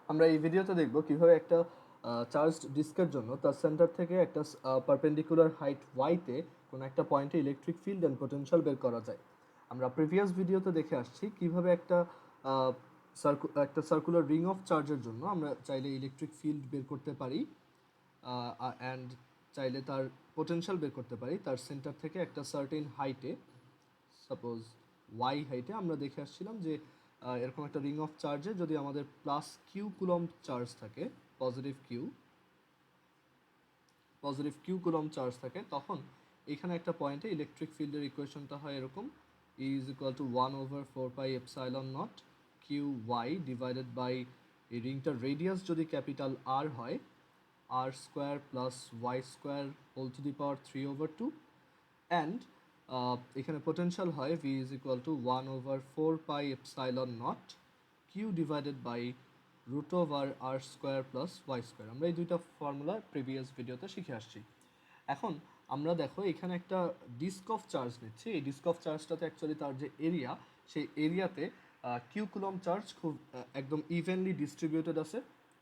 আমরা এই ভিডিওতে দেখব কিভাবে একটা চার্জড ডিস্কের জন্য তার সেন্টার থেকে একটা পারপেন্ডিকুলার হাইট ওয়াইতে কোনো একটা পয়েন্টে ইলেকট্রিক ফিল্ড অ্যান্ড পোটেনশিয়াল বের করা যায়। আমরা প্রিভিয়াস ভিডিওতে দেখে আসছি কিভাবে একটা সার্কুলার রিং অফ চার্জের জন্য আমরা চাইলে ইলেকট্রিক ফিল্ড বের করতে পারি অ্যান্ড চাইলে তার পোটেনশিয়াল বের করতে পারি তার সেন্টার থেকে একটা সার্টেন হাইটে, সাপোজ ওয়াই হাইটে। আমরা দেখে আসছিলাম যে এরকম একটা রিং অফ চার্জে যদি আমাদের প্লাস কিউ কুলম্ব চার্জ থাকে, পজিটিভ কিউ কুলম্ব চার্জ থাকে, তখন এখানে একটা পয়েন্টে ইলেকট্রিক ফিল্ডের ইকুয়েশনটা হয় এরকম: E is equal to 1/4πε0 Q Y divided by এই রিংটার রেডিয়াস যদি ক্যাপিটাল আর হয়, R square plus Y square whole to the power 3/2, and এখানে পোটেনশিয়াল হয় V is equal to 1/4πε0 Q divided by root over R square plus Y square. আমরা এই দুইটা formula previous ভিডিওতে শিখে আসছি। এখন আমরা দেখো এখানে একটা ডিস্ক অফ চার্জ নিচ্ছি। এই ডিস্ক অফ চার্জটাতে অ্যাকচুয়ালি তার যে এরিয়া, সেই এরিয়াতে কিউ কুলম চার্জ খুব একদম ইভেনলি ডিস্ট্রিবিউটেড আছে,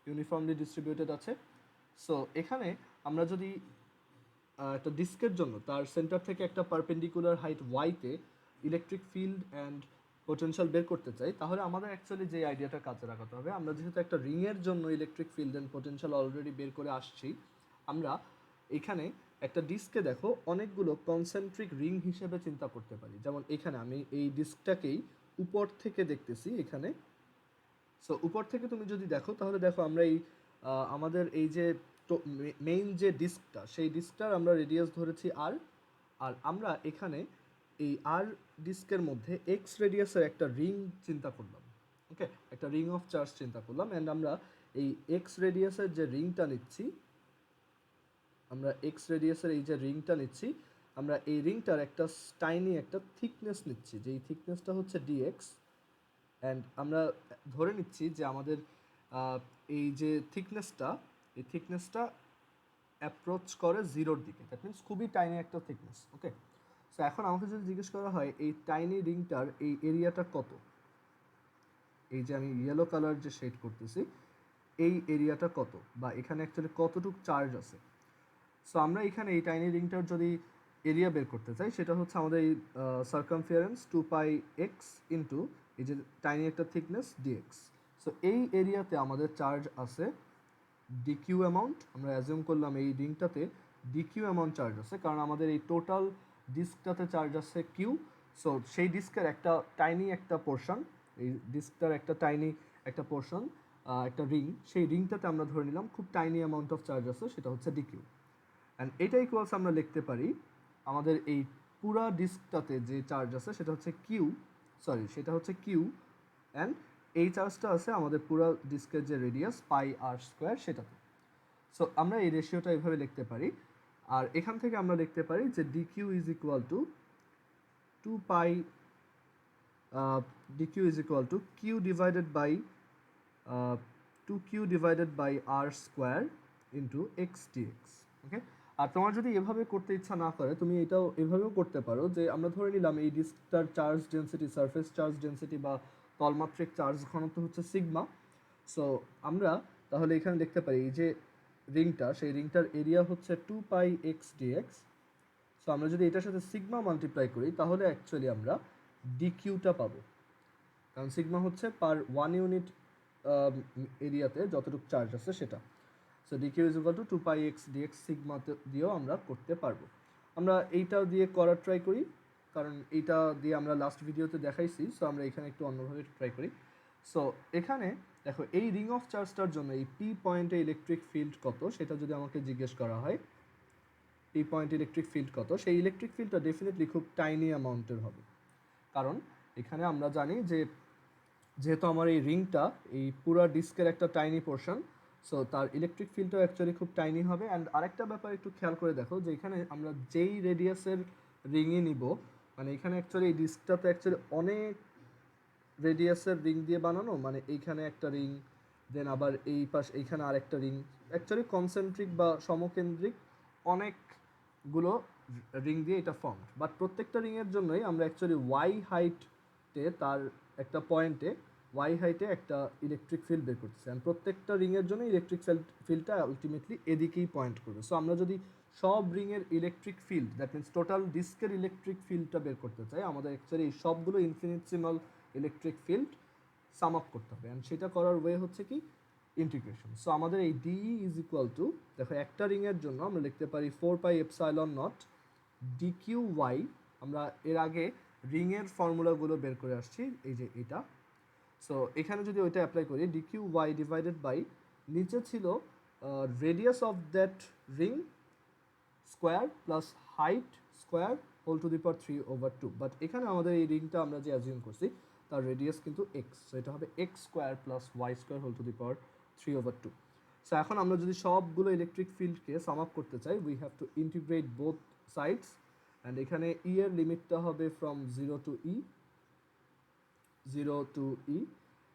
ইউনিফর্মলি ডিস্ট্রিবিউটেড আছে। সো এখানে আমরা যদি একটা ডিস্কের জন্য তার সেন্টার থেকে একটা পারপেন্ডিকুলার হাইট ওয়াইতে ইলেকট্রিক ফিল্ড অ্যান্ড পোটেনশিয়াল বের করতে চাই, তাহলে আমাদের অ্যাকচুয়ালি যে আইডিয়াটা কাজে লাগাতে হবে, আমরা যেহেতু একটা রিংয়ের জন্য electric field and potential already বের করে আসছি, আমরা এখানে একটা ডিস্কে দেখো অনেকগুলো কনসেন্ট্রিক রিং হিসেবে চিন্তা করতে পারি। যেমন এখানে আমি এই ডিস্কটাকেই উপর থেকে দেখতেছি এখানে। সো উপর থেকে তুমি যদি দেখো তাহলে দেখো আমরা এই আমাদের এই যে মেইন যে ডিস্কটা, সেই ডিস্কটার আমরা রেডিয়াস ধরেছি আর, আর আমরা এখানে এই আর ডিস্কের মধ্যে এক্স রেডিয়াসের একটা রিং চিন্তা করলাম। ওকে, একটা রিং অফ চার্জ চিন্তা করলাম, অ্যান্ড আমরা এই এক্স রেডিয়াসের যে রিংটা নিচ্ছি, আমরা এক্স রেডিয়াসের এই যে রিংটা নিচ্ছি, আমরা এই রিংটার একটা টাইনি একটা থিকনেস নিচ্ছি, যেই থিকনেসটা হচ্ছে ডিএক্স। অ্যান্ড আমরা ধরে নিচ্ছি যে আমাদের এই যে থিকনেসটা, এই থিকনেসটা অ্যাপ্রোচ করে জিরোর দিকে। দ্যাট মিনস খুবই টাইনি একটা থিকনেস। ওকে, সো এখন আমাকে যদি জিজ্ঞেস করা হয় এই টাইনি রিংটার এই এরিয়াটা কত, এই যে আমি ইয়েলো কালার যে শেড করতেছি, এই এরিয়াটা কত, বা এখানে অ্যাকচুয়ালি কতটুকু চার্জ আছে। সো আমরা এখানে এই টাইনি রিংটার যদি এরিয়া বের করতে চাই, সেটা হচ্ছে আমাদের এই সার্কামফিয়ারেন্স 2πx ইন্টু এই যে টাইনি একটা থিকনেস ডিএক্স। সো এই এরিয়াতে আমাদের চার্জ আছে ডিকিউ অ্যামাউন্ট। আমরা অ্যাজিউম করলাম এই রিংটাতে ডিকিউ অ্যামাউন্ট চার্জ আছে, কারণ আমাদের এই টোটাল ডিস্কটাতে চার্জ আছে কিউ। সো সেই ডিস্কের একটা টাইনি একটা পোর্শন, এই ডিস্কটার একটা টাইনি একটা পোর্শন, একটা রিং, সেই রিংটাতে আমরা ধরে নিলাম খুব টাইনি অ্যামাউন্ট অফ চার্জ আছে, সেটা হচ্ছে ডিকিউ। অ্যান্ড এটা ইকুয়ালস আমরা লিখতে পারি আমাদের এই পুরা ডিস্কটাতে যে চার্জ আছে সেটা হচ্ছে কিউ, অ্যান্ড এই চার্জটা আছে আমাদের পুরা ডিস্কের যে রেডিয়াস পাই আর স্কোয়ার সেটাতে। সো আমরা এই রেশিওটা এইভাবে লিখতে পারি। আর এখান থেকে আমরা লিখতে পারি যে dq is equal to 2π, dq is equal to Q divided by 2q divided by R square into X dx. Okay, আর তোমার যদি এভাবে করতে ইচ্ছা না করে, তুমি এটাও এভাবেও করতে পারো যে আমরা ধরে নিলাম এই ডিস্কটার charge density, surface charge density বা তলমাত্রিক চার্জ ঘনত্ব হচ্ছে সিগমা। সো আমরা তাহলে এখানে দেখতে পারি এই যে রিংটা, সেই রিংটার এরিয়া হচ্ছে 2πx dx। সো আমরা যদি এটার সাথে সিগমা মাল্টিপ্লাই করি তাহলে অ্যাকচুয়ালি আমরা ডিকিউটা পাবো, কারণ সিগমা হচ্ছে পার 1 ইউনিট এরিয়াতে যতটুকু চার্জ আছে সেটা। So DQ is equal two 2πx dx সিগমাতে দিয়েও আমরা করতে পারবো। আমরা এইটা দিয়ে করার ট্রাই করি, কারণ এইটা দিয়ে আমরা লাস্ট ভিডিওতে দেখাইছি। সো আমরা এখানে একটু অন্যভাবে ট্রাই করি। সো এখানে দেখো এই রিং অফ চার্জটার জন্য এই পি পয়েন্টে ইলেকট্রিক ফিল্ড কত সেটা যদি আমাকে জিজ্ঞেস করা হয়, পি পয়েন্ট ইলেকট্রিক ফিল্ড কত, সেই ইলেকট্রিক ফিল্ডটা ডেফিনেটলি খুব টাইনি অ্যামাউন্টের হবে। কারণ এখানে আমরা জানি যে যেহেতু আমার এই রিংটা এই পুরো ডিস্কের একটা টাইনি পোর্শন, সো তার ইলেকট্রিক ফিল্ডটাও অ্যাকচুয়ালি খুব টাইনি হবে। অ্যান্ড আরেকটা ব্যাপার একটু খেয়াল করে দেখো যে এখানে আমরা যেই রেডিয়াসের রিংই নিব, মানে এখানে অ্যাকচুয়ালি এই ডিস্কটাতে অ্যাকচুয়ালি অনেক রেডিয়াসের রিং দিয়ে বানানো, মানে এইখানে একটা রিং, দেন আবার এই পাশ এইখানে আরেকটা রিং, অ্যাকচুয়ালি কনসেন্ট্রিক বা সমকেন্দ্রিক অনেকগুলো রিং দিয়ে এটা ফর্ম। বাট প্রত্যেকটা রিংয়ের জন্যই আমরা অ্যাকচুয়ালি ওয়াই হাইটে তার একটা পয়েন্টে ওয়াই হাইটে একটা ইলেকট্রিক ফিল্ড বের করতেছি, অ্যান্ড প্রত্যেকটা রিংয়ের জন্য ইলেকট্রিক ফিল্ডটা আলটিমেটলি এদিকেই পয়েন্ট করবে। সো আমরা যদি সব রিংয়ের electric field, that means total ডিস্কের ইলেকট্রিক ফিল্ডটা বের করতে চাই, আমাদের অ্যাকচুয়ালি এই সবগুলো infinitesimal electric field sum up করতে হবে, অ্যান্ড সেটা করার ওয়ে হচ্ছে কি ইন্টিগ্রেশন। সো আমাদের এই ডিই ইজ ইকুয়াল টু, দেখো একটা রিংয়ের জন্য আমরা লিখতে পারি 4πε0 ডিকিউ ওয়াই। আমরা এর আগে রিংয়ের ফর্মুলাগুলো বের করে আসছি, এই যে এটা। সো এখানে যদি ওইটা অ্যাপ্লাই করি, ডিকিউ ওয়াই ডিভাইডেড বাই, নিচে ছিল radius of that ring square plus height square whole to the power 3/2, but এখানে আমাদের এই রিংটা আমরা যে অ্যাজিউম করছি তার রেডিয়াস কিন্তু এক্স, সো এটা হবে X square plus Y square whole to the power 3/2। So এখন আমরা যদি সবগুলো ইলেকট্রিক ফিল্ডকে সাম আপ করতে চাই, we have to integrate both sides, and এখানে ই এর লিমিটটা হবে ফ্রম 0 to e,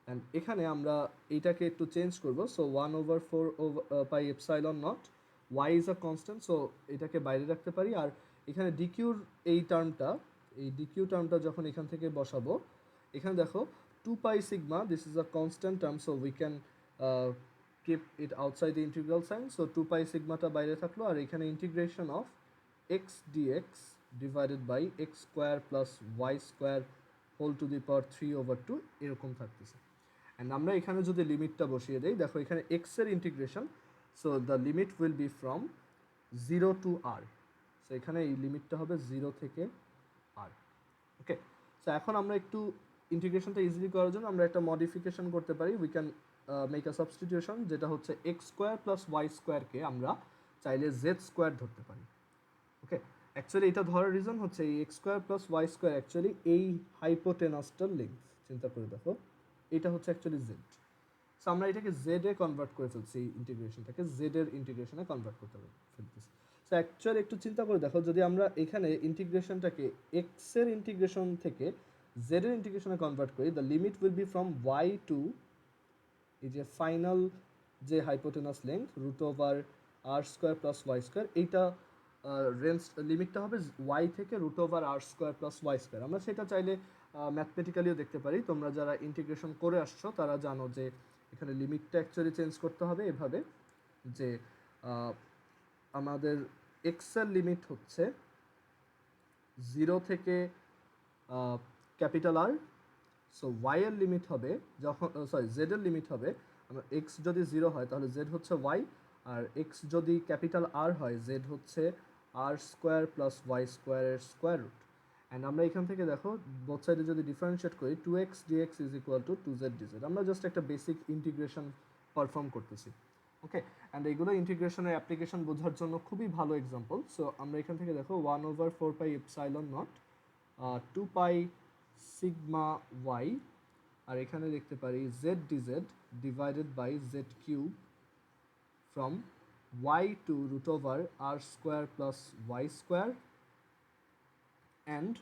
অ্যান্ড এখানে আমরা এইটাকে একটু চেঞ্জ করব। So 1/4πε0, y is a constant, so এটাকে বাইরে রাখতে পারি। আর এখানে ডিকিউর এই ডিকিউ টার্মটা যখন এখান থেকে বসাবো, এখানে দেখো 2π sigma, this is a constant term, so we can keep it outside the integral sign. So 2π সিগমাটা বাইরে থাকলো, আর এখানে integration of X dx divided by X square plus Y square whole to the power 3/2 এরকম থাকতেছে। And আমরা এখানে যদি লিমিটটা বসিয়ে দেই, দেখো এখানে এক্স এর integration, so the limit will be from 0 to r। So এখানে এই লিমিটটা হবে 0 থেকে r। ওকে, সো এখন আমরা একটু ইন্টিগ্রেশনটা ইজিলি করার জন্য আমরা একটা মডিফিকেশন করতে পারি। We can make a substitution, যেটা হচ্ছে এক্স স্কোয়ার প্লাস ওয়াই স্কোয়ারকে আমরা চাইলে জেড স্কোয়ার ধরতে পারি। ওকে, অ্যাকচুয়ালি এটা ধরার রিজন হচ্ছে এই X square plus Y square actually এই হাইপোটেনাসটার লেন্থ, চিন্তা করে দেখো এটা হচ্ছে অ্যাকচুয়ালি জেড। সো আমরা এটাকে জেড এ কনভার্ট করে ফেলছি, এই ইন্টিগ্রেশনটাকে জেড এর ইন্টিগ্রেশনে কনভার্ট করতে ফেলতেছি। সো অ্যাকচুয়ালি একটু চিন্তা করে দেখো, যদি আমরা এখানে ইন্টিগ্রেশনটাকে এক্স এর ইন্টিগ্রেশন থেকে জেড এর ইন্টিগ্রেশনে কনভার্ট করি, the limit will be from Y to এই যে ফাইনাল যে হাইপোটেনাস লেন্থ √আর স্কোয়ার প্লাস ওয়াই স্কোয়ার, এইটা রেঞ্জ লিমিটটা হবে ওয়াই থেকে √আর স্কোয়ার প্লাস ওয়াই স্কোয়ার। আমরা সেটা চাইলে ম্যাথমেটিক্যালিও দেখতে পারি। তোমরা যারা ইন্টিগ্রেশন করে আসছো তারা জানো যে এখানে লিমিটটা অ্যাকচুয়ালি চেঞ্জ করতে হবে এভাবে, যে আমাদের এক্সের লিমিট হচ্ছে 0 থেকে ক্যাপিটাল আর, সো ওয়াই এর লিমিট হবে যখন, সরি জেড এর লিমিট হবে, আমরা এক্স যদি 0 হয় তাহলে জেড হচ্ছে ওয়াই, আর এক্স যদি ক্যাপিটাল আর হয় জেড হচ্ছে আর স্কোয়ার প্লাস ওয়াই স্কোয়ারের স্কোয়ার রুট। অ্যান্ড আমরা এখান থেকে দেখো বোথ সাইডে যদি ডিফারেন্সিয়েট করি 2x dx is equal two 2z dz, আমরা জাস্ট একটা বেসিক ইন্টিগ্রেশন পারফর্ম করতেছি। ওকে, অ্যান্ড এইগুলো ইন্টিগ্রেশনের অ্যাপ্লিকেশন বোঝার জন্য খুবই ভালো এক্সাম্পল। সো আমরা এখান থেকে দেখো 1/4πε0 2π সিগমা ওয়াই, আর এখানে দেখতে পারি Z DZ divided by Z cube from y to √r square plus Y square, and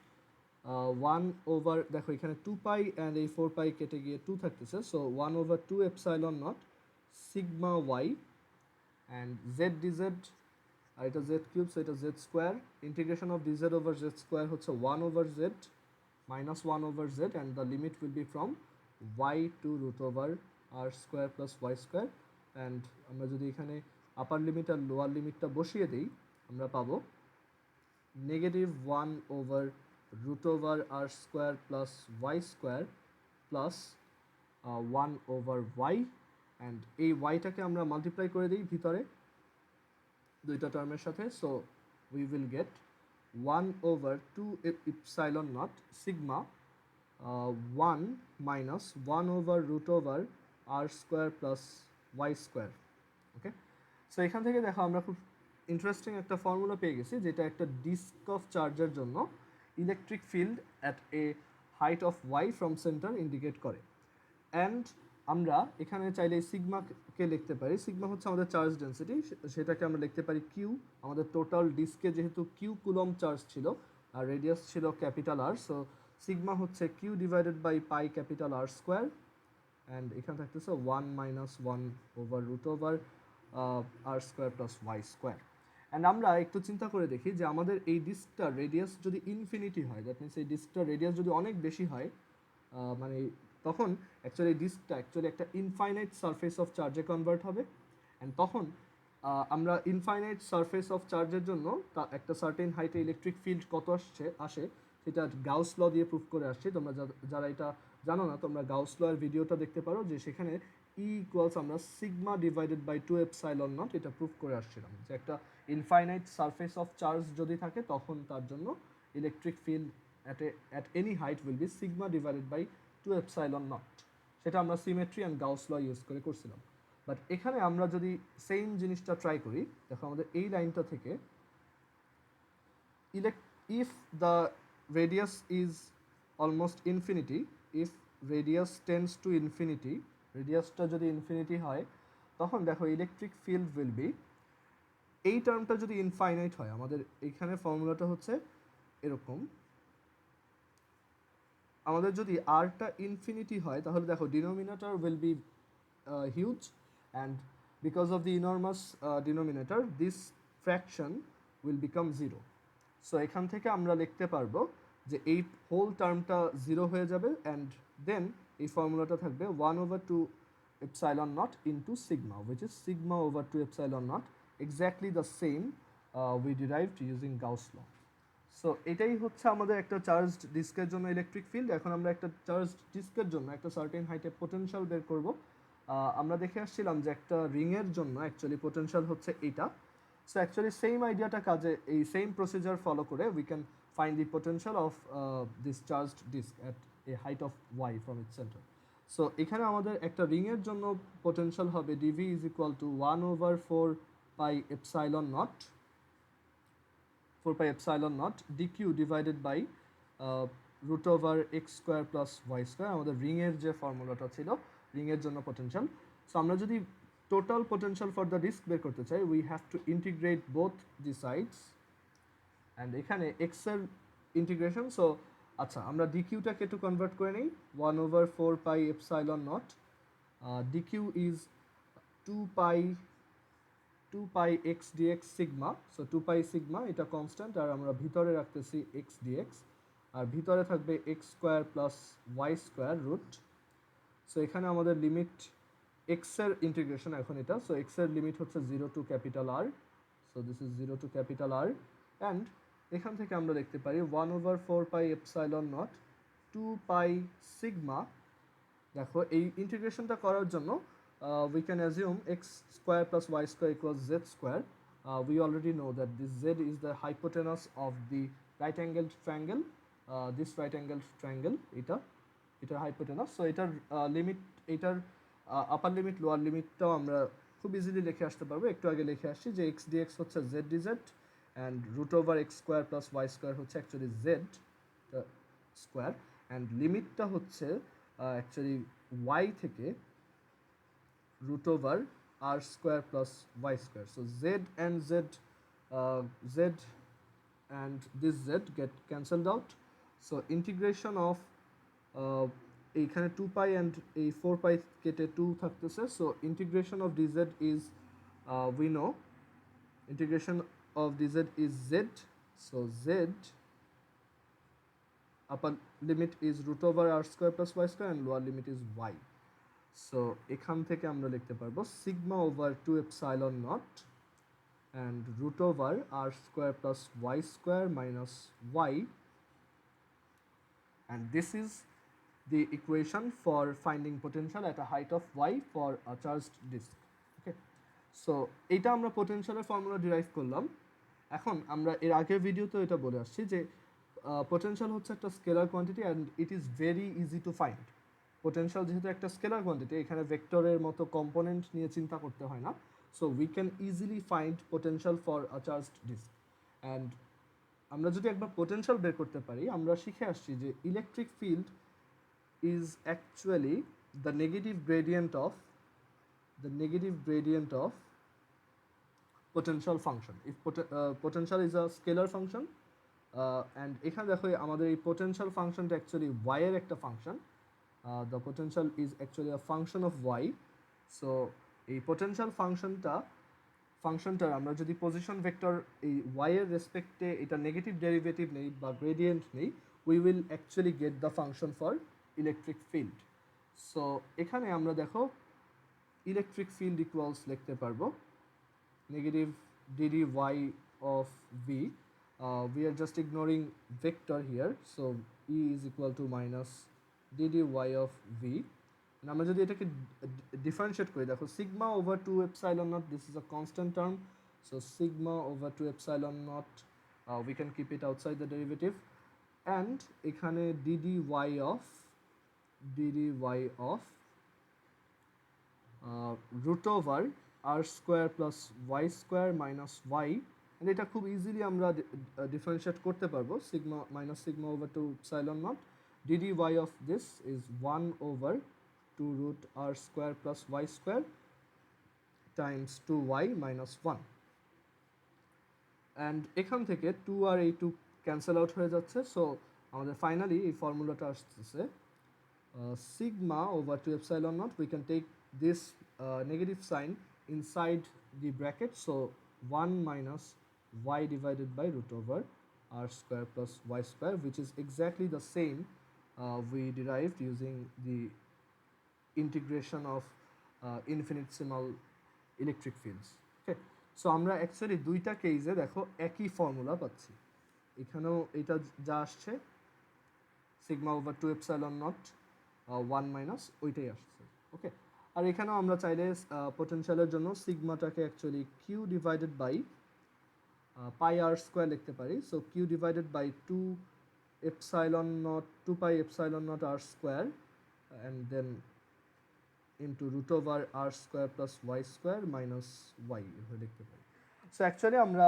1/, দেখো এখানে 2π অ্যান্ড এই 4π কেটে গিয়ে 2 থাকতেছে, so 1/2ε0 sigma Y, and Z dz, আর এটা জেড কিউব, সো এটা Z square, integration of dz over Z square হচ্ছে 1/z minus 1/z, and the limit will be from y to √r square plus Y square. And আমরা যদি এখানে আপার limit আর lower লিমিটটা বসিয়ে দিই, আমরা পাবো -1/√r square plus Y square plus 1/y, and এই ওয়াইটাকে আমরা মাল্টিপ্লাই করে দিই ভিতরে দুইটা টার্মের সাথে, so we will get 1/2ε0 sigma 1 minus 1/√r square plus Y square. Okay, so এখান থেকে দেখো আমরা খুব ইন্টারেস্টিং একটা ফর্মুলা পেয়ে গেছি, যেটা একটা ডিস্ক অফ চার্জের জন্য electric field at a height of Y from centre indicate করে। অ্যান্ড আমরা এখানে চাইলে সিগমাকে লিখতে পারি, সিগমা হচ্ছে আমাদের চার্জ ডেন্সিটি, সেটাকে আমরা লিখতে পারি কিউ। আমাদের টোটাল ডিস্কে যেহেতু কিউ কুলম চার্জ ছিল আর রেডিয়াস ছিল ক্যাপিটাল আর, সো সিগমা হচ্ছে Q divided by pi capital R square, and এখানে থাকতেছে 1 minus 1/√r square plus Y square. And আমরা একটু চিন্তা করে দেখি যে আমাদের এই ডিস্কটার রেডিয়াস যদি ইনফিনিটি হয়, দ্যাট মিনস এই ডিস্কটার রেডিয়াস যদি অনেক বেশি হয়, মানে তখন অ্যাকচুয়ালি ডিস্কটা অ্যাকচুয়ালি একটা ইনফাইনাইট সারফেস অফ চার্জে কনভার্ট হবে। অ্যান্ড তখন আমরা ইনফাইনাইট সারফেস অফ চার্জের জন্য তা একটা সার্টেন হাইটে ইলেকট্রিক ফিল্ড কত আসে সেটা গাউস ল দিয়ে প্রুফ করে আসছি। তোমরা যারা এটা জানো না, তোমরা গাউস ল এর ভিডিওটা দেখতে পারো, যে সেখানে ই ইকুয়ালস আমরা sigma divided by 2 epsilon naught এটা প্রুফ করে আসছিলাম, যে একটা ইনফাইনাইট সারফেস অফ চার্জ যদি থাকে তখন তার জন্য electric field at any height will be sigma divided by 2 epsilon naught। সেটা আমরা symmetry and Gauss law use করে করছিলাম। বাট এখানে আমরা যদি সেম জিনিসটা ট্রাই করি, দেখো আমাদের এই লাইনটা থেকে if the radius is almost infinity, if radius tends to infinity, রেডিয়াসটা যদি ইনফিনিটি হয় তখন দেখো ইলেকট্রিক ফিল্ড উইল বি, এই টার্মটা যদি ইনফাইনাইট হয়, আমাদের এখানে ফর্মুলাটা হচ্ছে এরকম, আমাদের যদি আরটা ইনফিনিটি হয় তাহলে দেখো denominator will be huge, and because of the enormous denominator this fraction will become zero. So এখান থেকে আমরা লিখতে পারবো যে এই হোল টার্মটা জিরো হয়ে যাবে, অ্যান্ড দেন এই ফর্মুলাটা থাকবে 1/2 epsilon naught into sigma, which is sigma over 2 epsilon naught, exactly the same we derived using Gauss law. So এটাই হচ্ছে আমাদের একটা চার্জড ডিস্কের জন্য ইলেকট্রিক ফিল্ড। এখন আমরা একটা চার্জড ডিস্কের জন্য একটা সার্টেন হাইটে পোটেনশিয়াল বের করব। আমরা দেখে আসছিলাম যে একটা রিংয়ের জন্য অ্যাকচুয়ালি পোটেনশিয়াল হচ্ছে এইটা। সো অ্যাকচুয়ালি সেম আইডিয়াটা কাজে, এই সেম প্রসিজার ফলো করে we can find the potential of this charged disc at a height of Y from its centre. So এখানে আমাদের একটা রিংয়ের জন্য পোটেনশিয়াল হবে DV is equal to 1/4 pi epsilon naught 4 pi epsilon naught dq divided by root over x square plus y square, আমাদের রিংয়ের যে ফর্মুলাটা ছিল রিংয়ের জন্য পোটেনশিয়াল। সো আমরা যদি total potential for the disc বের করতে চাই, we have to integrate both the sides, and এখানে x এর ইন্টিগ্রেশন। সো আচ্ছা, আমরা ডিকিউটাকে একটু কনভার্ট করে নিই, 1/4 pi epsilon naught dq is 2 pi x dx sigma, so 2 pi sigma এটা কনস্ট্যান্ট, আর আমরা ভিতরে রাখতেছি x dx, আর ভিতরে থাকবে x square plus y square root. So এখানে আমাদের লিমিট x এর ইন্টিগ্রেশন এখন এটা, সো x এর লিমিট হচ্ছে 0 to capital R, so this is 0 to capital R, and এখান থেকে আমরা দেখতে পারি 1/4 pi epsilon naught 2 pi sigma। দেখো এই ইন্টিগ্রেশনটা করার জন্য we can assume x square plus y square equals z square. We already know that this z is the hypotenuse of the right angled triangle, this right angled triangle, এটা hypotenuse. So এটার limit, এটার আপার limit lower লিমিটটাও আমরা খুব easily লিখে আসতে পারবো। একটু আগে লিখে আসছি যে x dx হচ্ছে z dz, and root over x square plus y square হচ্ছে অ্যাকচুয়ালি z স্কোয়ার, অ্যান্ড লিমিটটা হচ্ছে অ্যাকচুয়ালি y থেকে root over r square plus y square. So z and this z get cancelled out. So integration of এইখানে 2 pi and এই 4 pi কেটে 2 থাকতেছে। So integration of dz is we know integration of dz is z. So z upper limit is root over r square plus y square and lower limit is y. So এখান থেকে আমরা লিখতে পারবো sigma over 2 epsilon naught and root over R square plus Y square minus Y, and this is the equation for finding potential at a height of y for a charged disk. Okay, so এটা আমরা পোটেনশিয়ালের formula derive করলাম। এখন আমরা এর আগের ভিডিওতে এটা বলে আসছি যে পোটেনশিয়াল হচ্ছে একটা scalar quantity and it is very easy to find. Potential যেহেতু একটা স্কেলার কোয়ান্টিটি, এখানে ভেক্টরের মতো কম্পোনেন্ট নিয়ে চিন্তা করতে হয় না। So we can easily find potential for a charged disc. And আমরা যদি একবার পোটেনশিয়াল বের করতে পারি, আমরা শিখে আসছি যে electric field is actually the negative gradient of potential function. If potential is a scalar function, and এখানে দেখো আমাদের এই potential functionটা actually y এর একটা function, the potential is actually a function of y. So এই potential ফাংশনটার আমরা যদি position vector এই y এর রেসপেক্টে এটা নেগেটিভ ডেরিভেটিভ নেই বা গ্রেডিয়েন্ট নেই, we will actually get the function for electric field. So এখানে আমরা দেখো ইলেকট্রিক ফিল্ড ইকুয়ালস লিখতে পারবো negative dy of v. We are just ignoring vector here, so E is equal to minus dy of v. আমরা যদি এটাকে differentiate করি দেখো sigma over 2 epsilon naught, this is a constant term, so sigma over 2 epsilon naught, we can keep it outside the derivative, and এখানে dy of root over r square plus y square minus y, and এটা খুব easily আমরা differentiate করতে পারবো sigma minus sigma over 2 epsilon naught, dy of this is 1 over 2 root r square plus y square times 2y minus 1, and এখান থেকে 2 আর এই 2 cancel out হয়ে যাচ্ছে, সো আমাদের ফাইনালি এই ফর্মুলাটা আসছে sigma over 2 epsilon naught. We can take this negative sign inside the bracket, so 1 minus y divided by root over r square plus y square, which is exactly the same we derived using the integration of infinitesimal electric fields. Okay, so আমরা actually দুইটা কেসে দেখো একই formula পাচ্ছি, এখানেও এটা যা আসছে sigma over 2 epsilon naught 1 minus ওইটাই আসছে। ওকে, আর এখানেও আমরা চাইলে পোটেনশিয়ালের জন্য সিগমাটাকে actually Q divided by pi R square লিখতে পারি, so Q divided by 2 epsilon naught 2 pi epsilon naught r square and then into root over r square plus y square minus y লিখতে পারি। সো অ্যাকচুয়ালি আমরা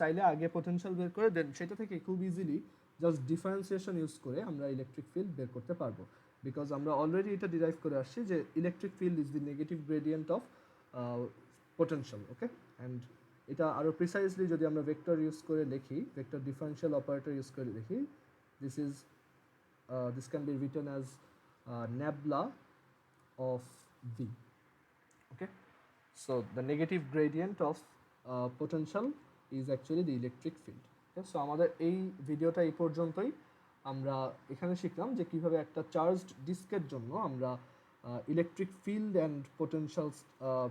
চাইলে আগে potential বের করে দেন সেটা থেকে খুব ইজিলি জাস্ট ডিফারেন্সিয়েশন ইউজ করে আমরা ইলেকট্রিক ফিল্ড বের করতে পারবো, বিকজ আমরা অলরেডি এটা ডিরাইভ করে আসছি যে electric field is the negative gradient of potential. Okay, and এটা আরও প্রিসাইজলি যদি আমরা ভেক্টর ইউজ করে লিখি, ভেক্টর ডিফারেন্সিয়াল অপারেটর ইউজ করে লিখি, this can be written as nabla of v. Okay, so the negative gradient of potential is actually the electric field. Okay, so আমাদের এই ভিডিওটা এই পর্যন্তই। আমরা এখানে শিখলাম যে কিভাবে একটা চার্জড ডিস্কের জন্য আমরা ইলেকট্রিক ফিল্ড অ্যান্ড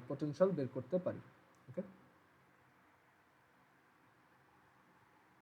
পোটেনশিয়াল বের করতে পারি।